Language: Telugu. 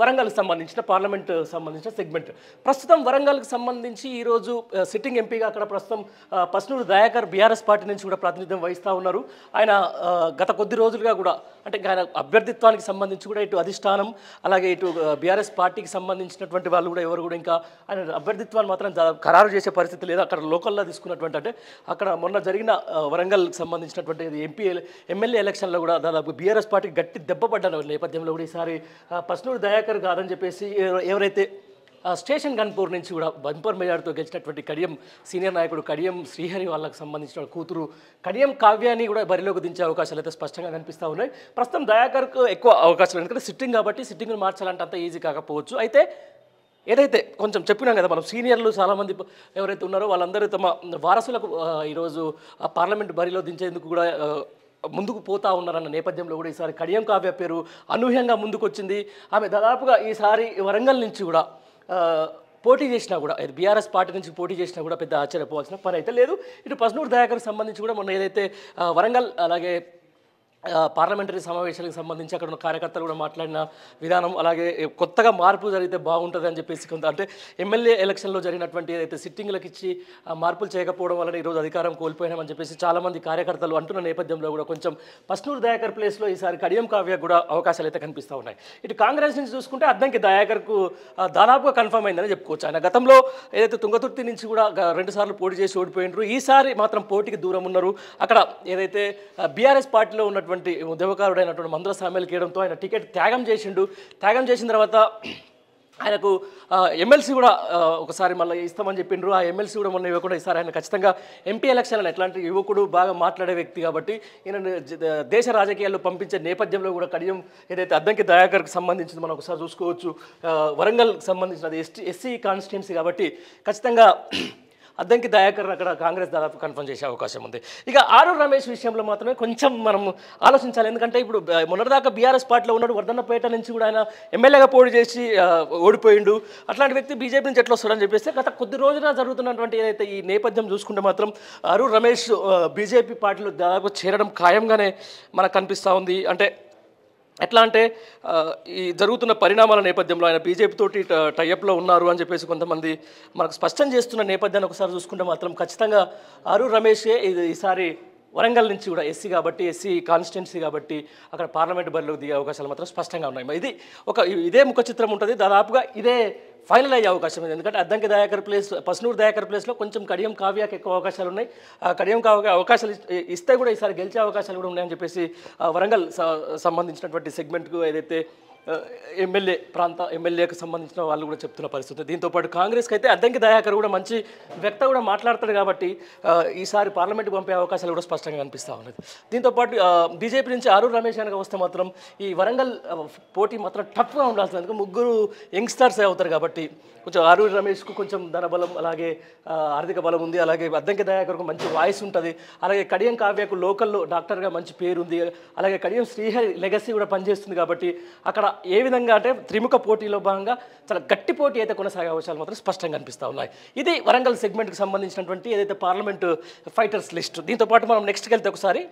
వరంగల్కి సంబంధించిన పార్లమెంట్ సంబంధించిన సెగ్మెంట్ ప్రస్తుతం వరంగల్కి సంబంధించి ఈరోజు సిట్టింగ్ ఎంపీగా అక్కడ ప్రస్తుతం పస్నూరు దయాకర్ బీఆర్ఎస్ పార్టీ నుంచి కూడా ప్రాతినిధ్యం వహిస్తూ ఉన్నారు. ఆయన గత కొద్ది రోజులుగా కూడా అంటే ఆయన అభ్యర్థిత్వానికి సంబంధించి కూడా ఇటు అధిష్టానం అలాగే ఇటు బీఆర్ఎస్ పార్టీకి సంబంధించినటువంటి వాళ్ళు కూడా ఎవరు కూడా ఇంకా ఆయన అభ్యర్థిత్వాన్ని మాత్రం ఖరారు చేసే పరిస్థితి లేదు. అక్కడ లోకల్లో తీసుకున్నటువంటి అంటే అక్కడ మొన్న జరిగిన వరంగల్కి సంబంధించినటువంటి ఎమ్మెల్యే ఎలక్షన్లో కూడా దాదాపు బీఆర్ఎస్ పార్టీకి గట్టి దెబ్బ పడ్డ నేపథ్యంలో కూడా ఈసారి పస్నూరు దయాకర్ కాదని చెప్పేసి ఎవరైతే స్టేషన్ గన్పూర్ నుంచి కూడా బంపర్ మెజార్టీతో గెలిచినటువంటి కడియం సీనియర్ నాయకుడు కడియం శ్రీహరి వాళ్ళకి సంబంధించిన కూతురు కడియం కావ్యాన్ని కూడా బరిలోకి దించే అవకాశాలు అయితే స్పష్టంగా కనిపిస్తూ ఉన్నాయి. ప్రస్తుతం దయాకర్కు ఎక్కువ అవకాశాలు ఎందుకంటే సిట్టింగ్ కాబట్టి సిట్టింగ్ను మార్చాలంటే అంత ఈజీ కాకపోవచ్చు. అయితే ఏదైతే కొంచెం చెప్పినాం కదా మనం సీనియర్లు చాలామంది ఎవరైతే ఉన్నారో వాళ్ళందరూ తమ వారసులకు ఈరోజు పార్లమెంట్ బరిలో దించేందుకు కూడా ముందుకు పోతా ఉన్నారన్న నేపథ్యంలో కూడా ఈసారి కడియం కావ్య పేరు అనూహ్యంగా ముందుకు వచ్చింది. ఆమె దాదాపుగా ఈసారి వరంగల్ నుంచి కూడా పోటీ చేసినా కూడా బీఆర్ఎస్ పార్టీ నుంచి పోటీ చేసినా కూడా పెద్ద ఆశ్చర్యపోవాల్సిన పని అయితే లేదు. ఇటు పస్నూరు దయాకర్కి సంబంధించి కూడా మొన్న ఏదైతే వరంగల్ అలాగే పార్లమెంటరీ సమావేశాలకు సంబంధించి అక్కడ ఉన్న కార్యకర్తలు కూడా మాట్లాడిన విధానం అలాగే కొత్తగా మార్పు జరిగితే బాగుంటుంది అని చెప్పేసి కొంత అంటే ఎమ్మెల్యే ఎలక్షన్లో జరిగినటువంటి ఏదైతే సిట్టింగ్లకు ఇచ్చి మార్పులు చేయకపోవడం వల్ల ఈరోజు అధికారం కోల్పోయినామని చెప్పేసి చాలామంది కార్యకర్తలు అంటున్న నేపథ్యంలో కూడా కొంచెం పస్నూరు దయాకర్ ప్లేస్లో ఈసారి కడియం కావ్య కూడా అవకాశాలు అయితే కనిపిస్తూ ఉన్నాయి. ఇటు కాంగ్రెస్ నుంచి చూసుకుంటే అద్దంకి దయాకర్కు దాదాపుగా కన్ఫర్మ్ అయిందని చెప్పుకోవచ్చు. ఆయన గతంలో ఏదైతే తుంగతుర్తి నుంచి కూడా 2 సార్లు పోటీ చేసి ఓడిపోయినారు. ఈసారి మాత్రం పోటీకి దూరం ఉన్నారు. అక్కడ ఏదైతే బీఆర్ఎస్ పార్టీలో ఉన్నటువంటి ఉద్యమకారుడైనటువంటి మందుల సామ్యాలు కేయడంతో ఆయన టికెట్ త్యాగం చేసిన తర్వాత ఆయనకు ఎమ్మెల్సీ కూడా ఒకసారి మళ్ళీ ఇస్తామని చెప్పిండ్రు. ఆ ఎమ్మెల్సీ కూడా మొన్న ఇవ్వకుండా ఈసారి ఆయన ఖచ్చితంగా ఎంపీ ఎలక్షన్లను ఎట్లాంటి యువకుడు బాగా మాట్లాడే వ్యక్తి కాబట్టి ఈయన దేశ రాజకీయాల్లో పంపించే నేపథ్యంలో కూడా కడియం ఏదైతే అద్దంకి దయాకర్కి సంబంధించింది మనం ఒకసారి చూసుకోవచ్చు. వరంగల్కి సంబంధించిన ఎస్సీ కాన్స్టిట్యున్సీ కాబట్టి ఖచ్చితంగా అద్దంకి దయాకర్ అక్కడ కాంగ్రెస్ దాదాపు కన్ఫర్మ్ చేసే అవకాశం ఉంది. ఇక ఆరూర్ రమేష్ విషయంలో మాత్రమే కొంచెం మనం ఆలోచించాలి. ఎందుకంటే ఇప్పుడు మొన్నటిదాకా బీఆర్ఎస్ పార్టీలో ఉన్నాడు. వర్ధన్నపేట నుంచి కూడా ఆయన ఎమ్మెల్యేగా పోటీ చేసి ఓడిపోయిండు. అట్లాంటి వ్యక్తి బీజేపీ నుంచి ఎట్లా వస్తాడని చెప్పేసి గత కొద్ది రోజున జరుగుతున్నటువంటి ఏదైతే ఈ నేపథ్యం చూసుకుంటే మాత్రం ఆరూర్ రమేష్ బీజేపీ పార్టీలో దాదాపు చేరడం ఖాయంగానే మనకు కనిపిస్తూ ఉంది. అంటే ఎట్లా అంటే ఈ జరుగుతున్న పరిణామాల నేపథ్యంలో ఆయన బీజేపీ తోటి టైఅప్లో ఉన్నారు అని చెప్పేసి కొంతమంది మనకు స్పష్టం చేస్తున్న నేపథ్యాన్ని ఒకసారి చూసుకుంటే మాత్రం ఖచ్చితంగా ఆరూర్ రమేషే ఈసారి వరంగల్ నుంచి కూడా ఎస్సీ కాబట్టి ఎస్సీ కాన్స్టిట్యున్సీ కాబట్టి అక్కడ పార్లమెంట్ బరిలోకి దిగే అవకాశాలు మాత్రం స్పష్టంగా ఉన్నాయి. ఇదే ముఖ చిత్రం ఉంటుంది. దాదాపుగా ఇదే ఫైనల్ అయ్యే అవకాశం ఉంది. ఎందుకంటే అద్దంకి దయాకర్ ప్లేస్ పస్నూరు దయాకర్ ప్లేస్లో కొంచెం కడియం కావ్యాకి ఎక్కువ అవకాశాలు ఉన్నాయి. కడియం కావ్య అవకాశాలు ఇస్తే కూడా ఈసారి గెలిచే అవకాశాలు కూడా ఉన్నాయని చెప్పేసి వరంగల్ సంబంధించినటువంటి సెగ్మెంట్కు ఏదైతే ఎమ్మెల్యేకి సంబంధించిన వాళ్ళు కూడా చెప్తున్న పరిస్థితి. దీంతోపాటు కాంగ్రెస్కి అయితే అద్దంకి దయాకర్ కూడా మంచి వ్యక్తి కూడా మాట్లాడతాడు కాబట్టి ఈసారి పార్లమెంట్కి పంపే అవకాశాలు కూడా స్పష్టంగా కనిపిస్తూ ఉన్నది. దీంతోపాటు బీజేపీ నుంచి ఆరూర్ రమేష్ కనుక వస్తే మాత్రం ఈ వరంగల్ పోటీ మాత్రం టఫ్గా ఉండాల్సింది. ఎందుకంటే 3 యంగ్స్టర్స్ అవుతారు కాబట్టి కొంచెం ఆరూర్ రమేష్కు కొంచెం ధనబలం అలాగే ఆర్థిక బలం ఉంది. అలాగే అద్దంకి దయాకర్కు మంచి వాయిస్ ఉంటుంది. అలాగే కడియం కావ్యకు లోకల్లో డాక్టర్గా మంచి పేరు ఉంది. అలాగే కడియం శ్రీహరి లెగసీ కూడా పనిచేస్తుంది కాబట్టి అక్కడ ఏ విధంగా అంటే త్రిముఖ పోటీలో భాగంగా చాలా గట్టి పోటీ అయితే కొనసాగే అవకాశాలు మాత్రం స్పష్టంగా కనిపిస్తూ ఉన్నాయి. ఇది వరంగల్ సెగ్మెంట్కి సంబంధించినటువంటి ఏదైతే పార్లమెంటు ఫైటర్స్ లిస్ట్. దీంతోపాటు మనం నెక్స్ట్కి వెళ్తే ఒకసారి